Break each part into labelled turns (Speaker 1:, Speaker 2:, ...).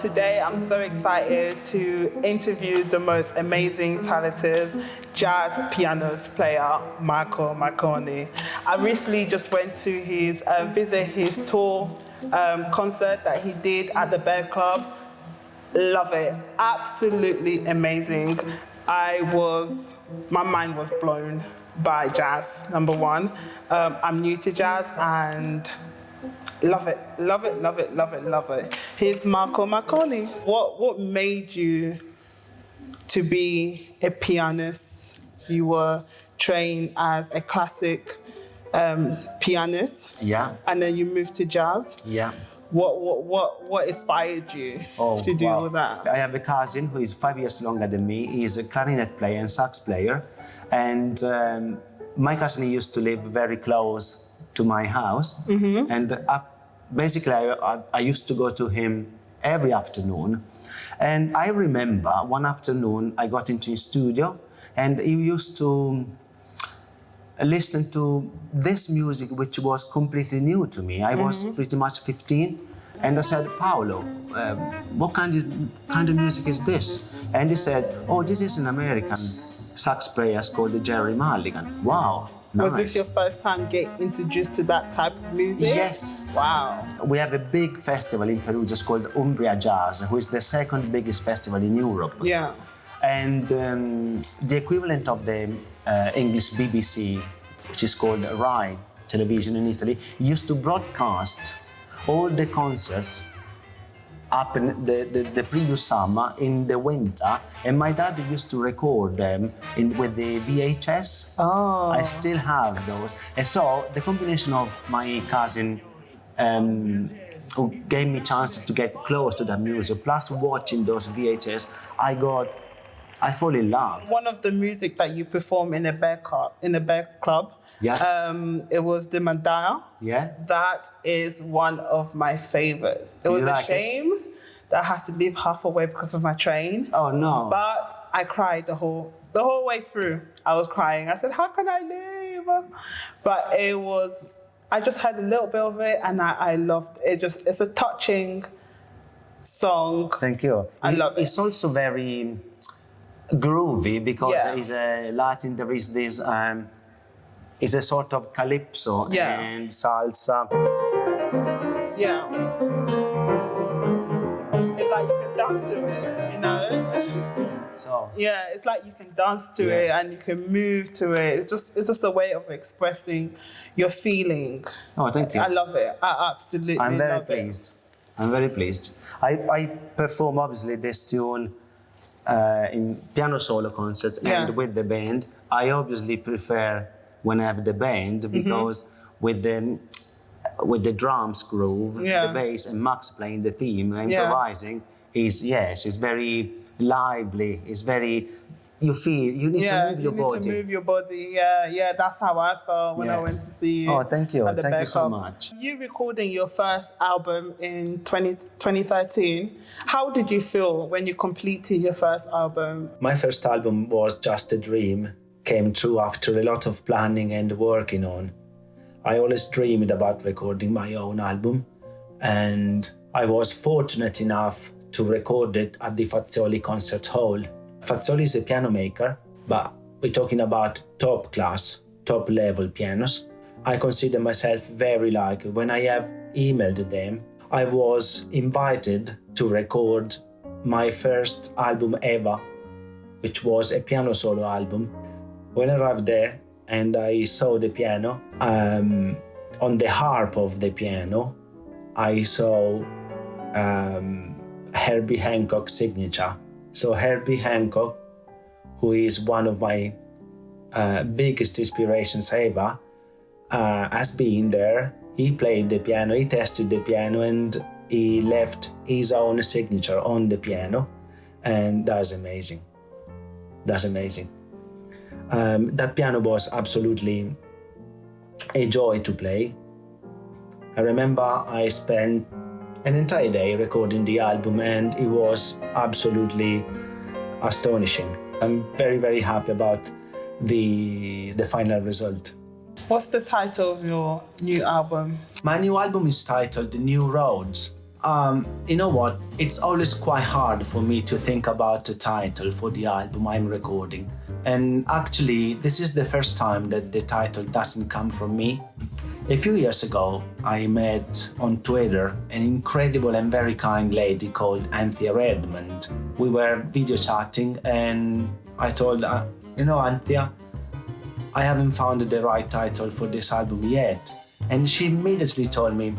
Speaker 1: today I'm so excited to interview the most amazing, talented jazz piano player, Marconi. I recently just went to visit his tour concert that he did at the Bear Club. Love it, absolutely amazing. My mind was blown by jazz, number one. I'm new to jazz and love it, love it, love it, love it, love it. Here's Marconi. What made you to be a pianist? You were trained as a classic pianist.
Speaker 2: Yeah.
Speaker 1: And then you moved to jazz.
Speaker 2: Yeah.
Speaker 1: What inspired you to do all that?
Speaker 2: I have a cousin who is 5 years younger than me. He's a clarinet player and sax player. And my cousin used to live very close to my house. Mm-hmm. And basically, I used to go to him every afternoon. And I remember one afternoon I got into his studio and he used to listen to this music, which was completely new to me. I was pretty much 15, and I said, Paolo, what kind of music is this? And he said, oh, this is an American sax player called Jerry Mulligan. Wow, nice.
Speaker 1: Was this your first time getting introduced to that type of music?
Speaker 2: Yes.
Speaker 1: Wow.
Speaker 2: We have a big festival in Perugia called Umbria Jazz, which is the second biggest festival in Europe.
Speaker 1: Yeah.
Speaker 2: And the equivalent of the English BBC, which is called Rai television in Italy, used to broadcast all the concerts up in the previous summer, in the winter, and my dad used to record them with the VHS.
Speaker 1: Oh.
Speaker 2: I still have those. And so the combination of my cousin who gave me chance to get close to that music, plus watching those VHS, I fall in love.
Speaker 1: One of the music that you perform in a bear club,
Speaker 2: yeah.
Speaker 1: It was the Mandara.
Speaker 2: Yeah.
Speaker 1: That is one of my favorites. It was a shame that I have to leave halfway because of my train.
Speaker 2: Oh no.
Speaker 1: But I cried the whole way through. I was crying. I said, how can I leave? But I just had a little bit of it and I loved it. It's a touching song.
Speaker 2: Thank you.
Speaker 1: I love it.
Speaker 2: It's also very groovy because it's a Latin. There is this. It's a sort of calypso and salsa.
Speaker 1: Yeah. It's like you can dance to it, you know.
Speaker 2: So.
Speaker 1: Yeah, it's like you can dance to it and you can move to it. It's just a way of expressing your feeling.
Speaker 2: Oh, thank you.
Speaker 1: I love it. I absolutely love it.
Speaker 2: I'm very pleased. I'm very pleased. I perform obviously this tune in piano solo concerts and with the band. I obviously prefer when I have the band because with the drums groove, the bass and Max playing the theme, improvising it's very lively. It's very you need to move your body.
Speaker 1: You need to move your body. Yeah. That's how I felt when I went to see you.
Speaker 2: Oh, thank you. Thank you so
Speaker 1: Club.
Speaker 2: much.
Speaker 1: You recording your first album in 2013. How did you feel when you completed your first album?
Speaker 2: My first album was just a dream. Came true after a lot of planning and working on. I always dreamed about recording my own album, and I was fortunate enough to record it at the Fazioli Concert Hall. Fazioli is a piano maker, but we're talking about top class, top level pianos. I consider myself very lucky. When I have emailed them, I was invited to record my first album ever, which was a piano solo album. When I arrived there and I saw the piano, on the harp of the piano, I saw Herbie Hancock's signature. So Herbie Hancock, who is one of my biggest inspirations ever, has been there. He played the piano, he tested the piano, and he left his own signature on the piano. And that's amazing. That's amazing. That piano was absolutely a joy to play. I remember I spent an entire day recording the album and it was absolutely astonishing. I'm very, very happy about the final result.
Speaker 1: What's the title of your new album?
Speaker 2: My new album is titled New Roads. You know what? It's always quite hard for me to think about the title for the album I'm recording. And actually, this is the first time that the title doesn't come from me. A few years ago, I met on Twitter an incredible and very kind lady called Anthea Redmond. We were video chatting and I told her, Anthea, I haven't found the right title for this album yet. And she immediately told me,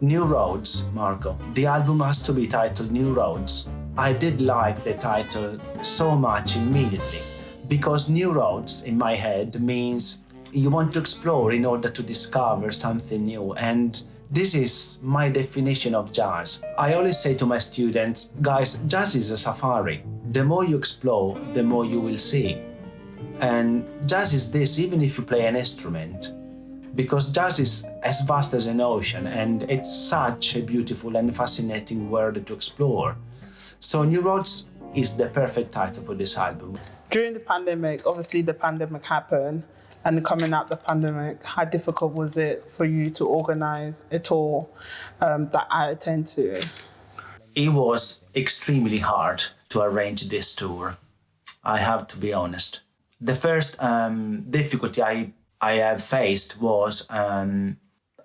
Speaker 2: New Roads, Marco. The album has to be titled New Roads. I did like the title so much immediately because New Roads in my head means you want to explore in order to discover something new, and this is my definition of jazz. I always say to my students, guys, jazz is a safari. The more you explore, the more you will see. And jazz is this even if you play an instrument, because jazz is as vast as an ocean and it's such a beautiful and fascinating world to explore. So New Roads is the perfect title for this album.
Speaker 1: During the pandemic, obviously the pandemic happened, and coming out the pandemic, how difficult was it for you to organize a tour that I attend to?
Speaker 2: It was extremely hard to arrange this tour, I have to be honest. The first difficulty I have faced was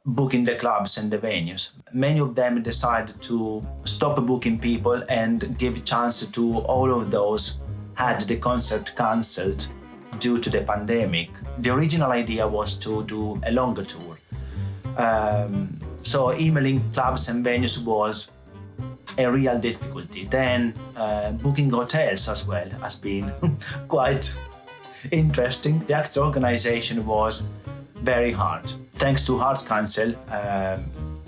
Speaker 2: booking the clubs and the venues. Many of them decided to stop booking people and give a chance to all of those had the concert cancelled due to the pandemic. The original idea was to do a longer tour. So emailing clubs and venues was a real difficulty. Then booking hotels as well has been quite interesting. The actual organization was very hard. Thanks to Arts Council,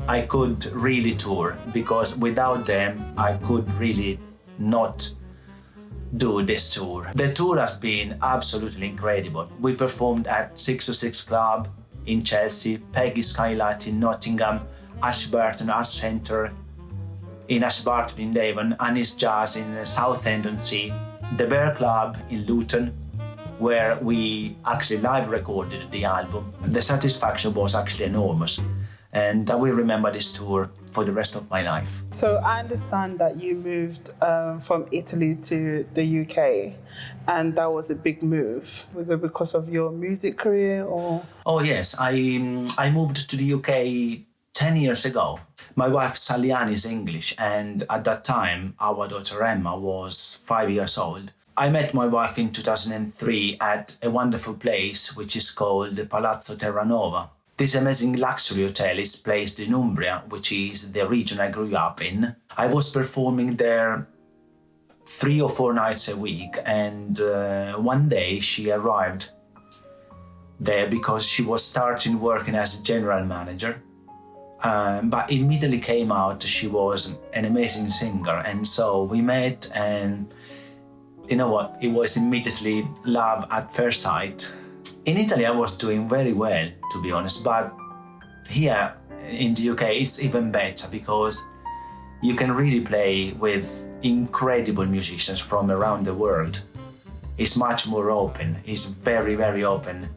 Speaker 2: I could really tour because without them, I could really not do this tour. The tour has been absolutely incredible. We performed at 606 Club in Chelsea, Peggy Skylight in Nottingham, Ashburton Arts Centre in Ashburton in Devon, Annie's Jazz in Southend-on-Sea, the Bear Club in Luton, where we actually live recorded the album. The satisfaction was actually enormous, and I will remember this tour for the rest of my life.
Speaker 1: So I understand that you moved from Italy to the UK, and that was a big move. Was it because of your music career or?
Speaker 2: Oh yes, I moved to the UK 10 years ago. My wife Saliani is English, and at that time our daughter Emma was 5 years old. I met my wife in 2003 at a wonderful place which is called Palazzo Terranova. This amazing luxury hotel is placed in Umbria, which is the region I grew up in. I was performing there 3 or 4 nights a week, and one day she arrived there because she was starting working as a general manager. But immediately came out she was an amazing singer, and so we met, and you know what, it was immediately love at first sight. In Italy I was doing very well, to be honest, but here in the UK it's even better because you can really play with incredible musicians from around the world. It's much more open, it's very, very open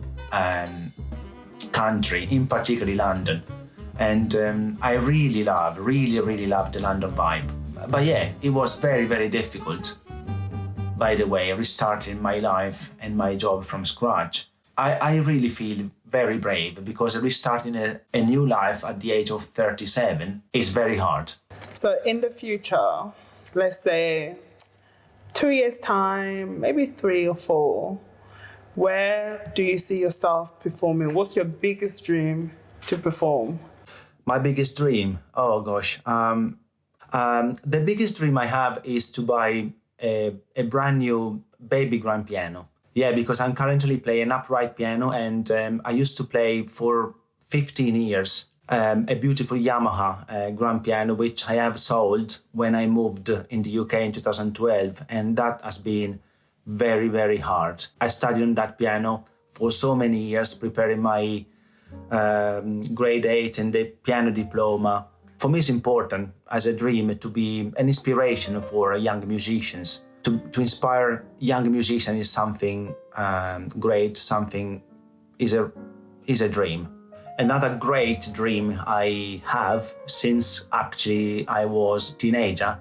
Speaker 2: country, in particular London. And I really love the London vibe. But yeah, it was very, very difficult, by the way, restarting my life and my job from scratch. I really feel very brave because restarting a new life at the age of 37 is very hard.
Speaker 1: So in the future, let's say 2 years' time, maybe 3 or 4, where do you see yourself performing? What's your biggest dream to perform?
Speaker 2: My biggest dream? Oh gosh. The biggest dream I have is to buy a brand new baby grand piano. Yeah, because I'm currently playing an upright piano, and I used to play for 15 years a beautiful Yamaha grand piano, which I have sold when I moved in the UK in 2012, and that has been very, very hard. I studied on that piano for so many years, preparing my grade 8 and the piano diploma. For me, it's important as a dream to be an inspiration for young musicians. To inspire young musicians is something great, something is a dream. Another great dream I have since actually I was teenager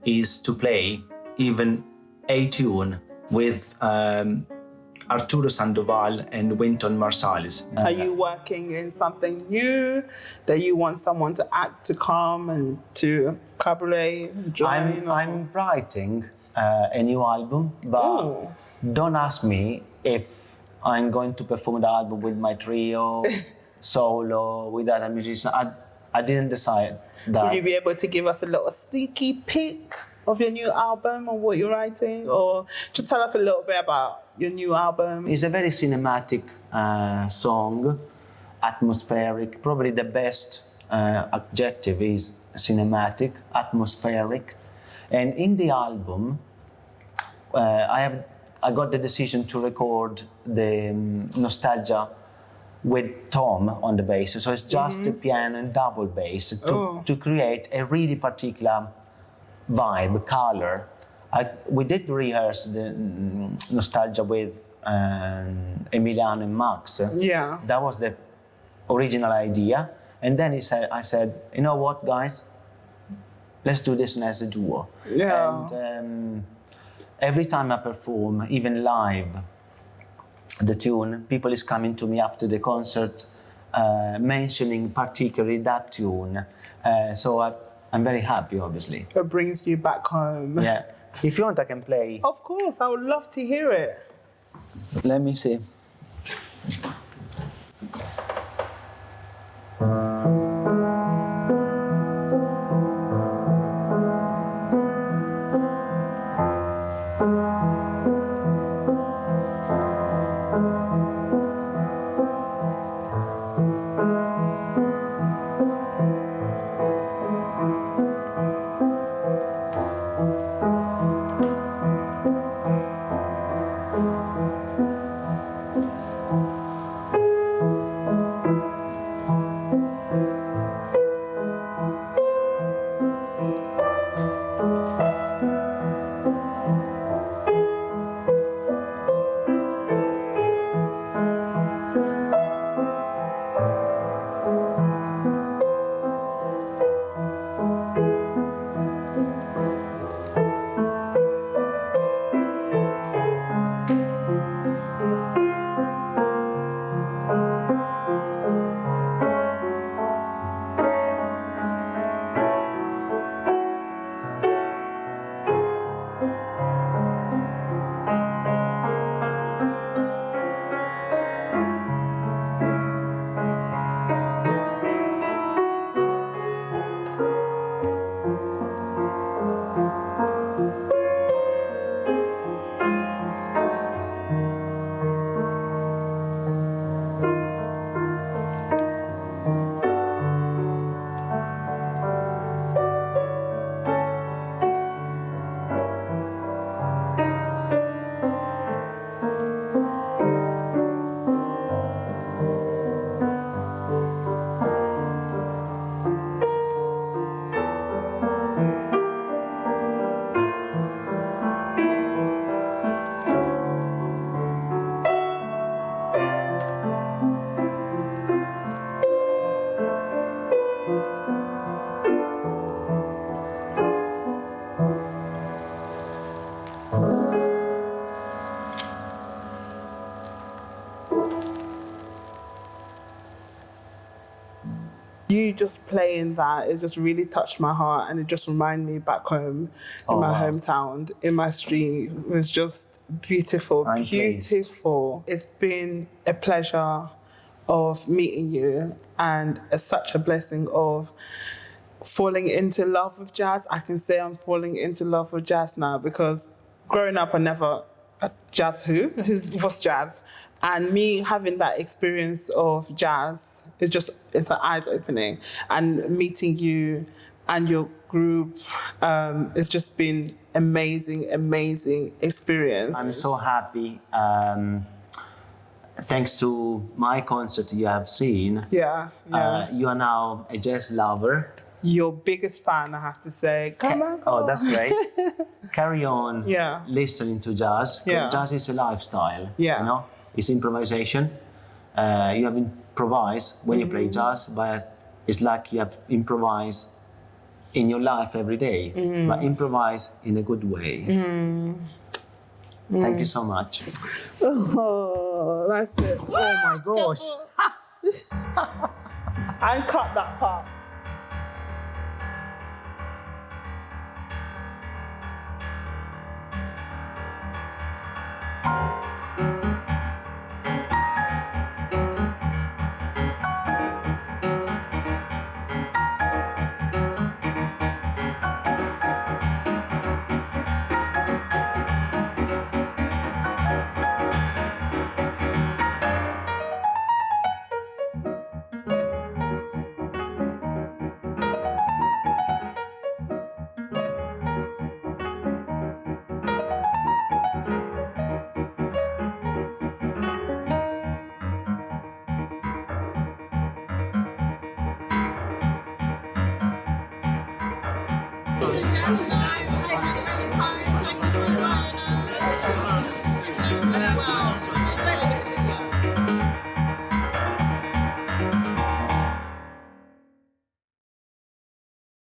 Speaker 2: is to play even a tune with Arturo Sandoval and Wynton Marsalis.
Speaker 1: Are you working in something new that you want someone to come and to collaborate and join?
Speaker 2: I'm writing a new album, but don't ask me if I'm going to perform the album with my trio, solo, with other musicians. I didn't decide that.
Speaker 1: Will you be able to give us a little sneaky peek of your new album and what you're writing? Or just tell us a little bit about your new album.
Speaker 2: It's a very cinematic song, atmospheric. Probably the best adjective is cinematic, atmospheric. And in the album, I got the decision to record the Nostalgia with Tom on the bass. So it's just a piano and double bass to create a really particular vibe, color. We did rehearse the Nostalgia with Emiliano and Max.
Speaker 1: Yeah.
Speaker 2: That was the original idea. And then I said, you know what, guys? Let's do this as a duo.
Speaker 1: Yeah.
Speaker 2: And every time I perform, even live, the tune, people is coming to me after the concert, mentioning particularly that tune. So I'm very happy, obviously.
Speaker 1: It brings you back home.
Speaker 2: Yeah. If you want, I can play.
Speaker 1: Of course, I would love to hear it.
Speaker 2: Let me see.
Speaker 1: You just playing that, it just really touched my heart, and it just reminded me back home in my hometown, in my street. It was just beautiful, beautiful. It's been a pleasure of meeting you, and such a blessing of falling into love with jazz. I can say I'm falling into love with jazz now, because growing up I never jazz what's jazz, and me having that experience of jazz, it's an eyes opening, and meeting you and your group, it's just been amazing experience.
Speaker 2: I'm so happy. Thanks to my concert you have seen, you are now a jazz lover.
Speaker 1: Your biggest fan, I have to say. Come on.
Speaker 2: Oh, that's great. Carry on listening to jazz.
Speaker 1: Yeah.
Speaker 2: Jazz is a lifestyle.
Speaker 1: Yeah.
Speaker 2: You know, it's improvisation. You have been improvise when you play jazz, but it's like you have improvise in your life every day, but improvise in a good way. Thank you so much.
Speaker 1: Oh, that's it.
Speaker 2: Oh my gosh.
Speaker 1: I cut that part.